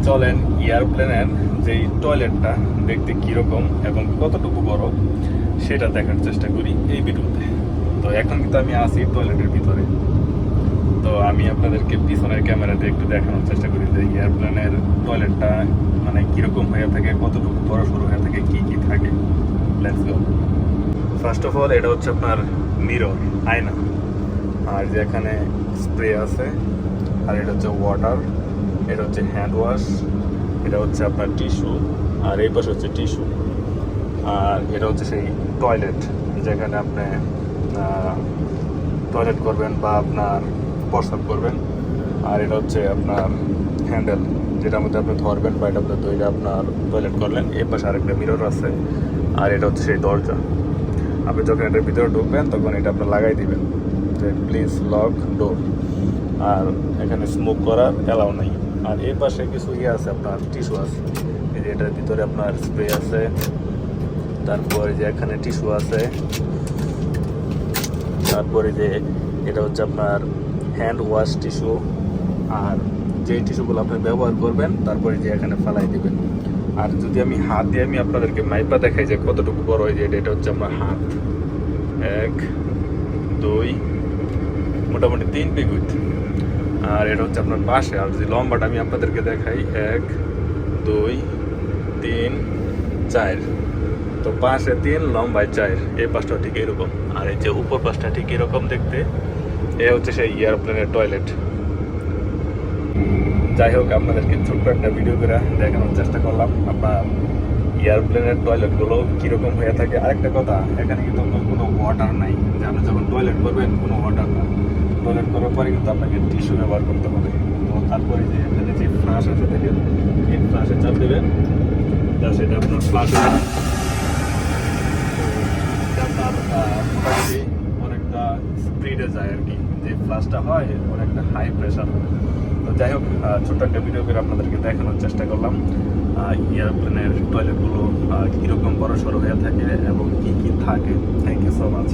চলেন এয়ারপ্লেনের যেই টয়লেটটা দেখতে কীরকম এবং কতটুকু বড় সেটা দেখার চেষ্টা করি এই ভিডিওতে। তো এখন কিন্তু আমি আছি টয়লেটের ভিতরে। তো আমি আপনাদেরকে পিছনের ক্যামেরাতে একটু দেখানোর চেষ্টা করি যে এয়ারপ্লেনের টয়লেটটা মানে কীরকম হয়ে থাকে, কতটুকু বড় সড়ো হয়ে থাকে, কি কি থাকে। Let's go. First of all এটা হচ্ছে আপনার মিরর, আয়না। আর যে এখানে স্প্রে আছে, আর এটা হচ্ছে ওয়াটার, এটা হচ্ছে হ্যান্ড ওয়াশ, এটা হচ্ছে আপনার টিস্যু, আর এই পাশে হচ্ছে টিস্যু। আর এটা হচ্ছে সেই টয়লেট যেখানে আপনি টয়লেট করবেন বা আপনার প্রস্রাব করবেন। আর এটা হচ্ছে আপনার হ্যান্ডেল, যেটার মধ্যে আপনি ধরবেন বা এটা মধ্যে দইটা আপনার টয়লেট করলেন। এই পাশে আরেকটা মিরর আছে, আর এটা হচ্ছে সেই দরজা। আপনি যখন এটার ভিতরে ঢুকবেন তখন এটা আপনার লাগাই দিবেন যে প্লিজ লক ডোর। আর এখানে স্মোক করার অ্যালাউ নাই। আর এই পাশে কিছু আছে, আপনার টিস্যু আছে, এই যে এটার ভিতরে আপনার স্প্রে আছে, তারপরে যে এখানে টিস্যু আছে, তারপরে যে এটা হচ্ছে আপনার হ্যান্ড ওয়াশ টিস্যু। আর যে টিস্যুগুলো আপনি ব্যবহার করবেন তারপরে যে এখানে ফালাই দিবেন। আর যদি আমি হাত দিয়ে আমি আপনাদেরকে মাইপা দেখাই যে কতটুকু বড় হয়, যে এটা হচ্ছে আমার হাত, 1 2 মোটামুটি 3 বিঘুত। আর এটা হচ্ছে আপনার পাশে। আর যদি লম্বাটা আমি আপনাদেরকে দেখাই, 1 2 3 4। তো পাশে 3, লম্বায় 4। এই পাশটা ঠিক এরকম, আর এই যে উপর পাশটা ঠিক এরকম দেখতে। এ হচ্ছে সেই এয়ারপ্লেনের টয়লেট। যাই হোক, আপনাদেরকে ছোট্ট একটা ভিডিও করে দেখানোর চেষ্টা করলাম আপনার এয়ারপ্লেনের টয়লেটগুলো কীরকম হয়ে থাকে। আরেকটা কথা, এখানে কিন্তু আপনার কোনো ওয়াটার নাই, যে আপনি যখন টয়লেট করবেন কোনো ওয়াটার না। টয়লেট করার পরে কিন্তু আপনাকে টিস্যু ব্যবহার করতে হবে। তো তারপরে যে এখানে যে ফ্লাশ আছে দেখেন, এই ফ্লাশে চাপ দেবেন, যা সেটা আপনার ফ্লাশ হবে। আপনার মোটামুটি অনেকটা স্পিডে যায় আর কি, যে ফ্লাশটা হয় অনেকটা হাই প্রেশার। তো যাই হোক, ছোট্ট একটা ভিডিও করে আপনাদেরকে দেখানোর চেষ্টা করলাম এয়ারপ্লেনের টয়লেটগুলো কীরকম বড় সড়ো হয়ে থাকে এবং কী কী থাকে। Thank you so much.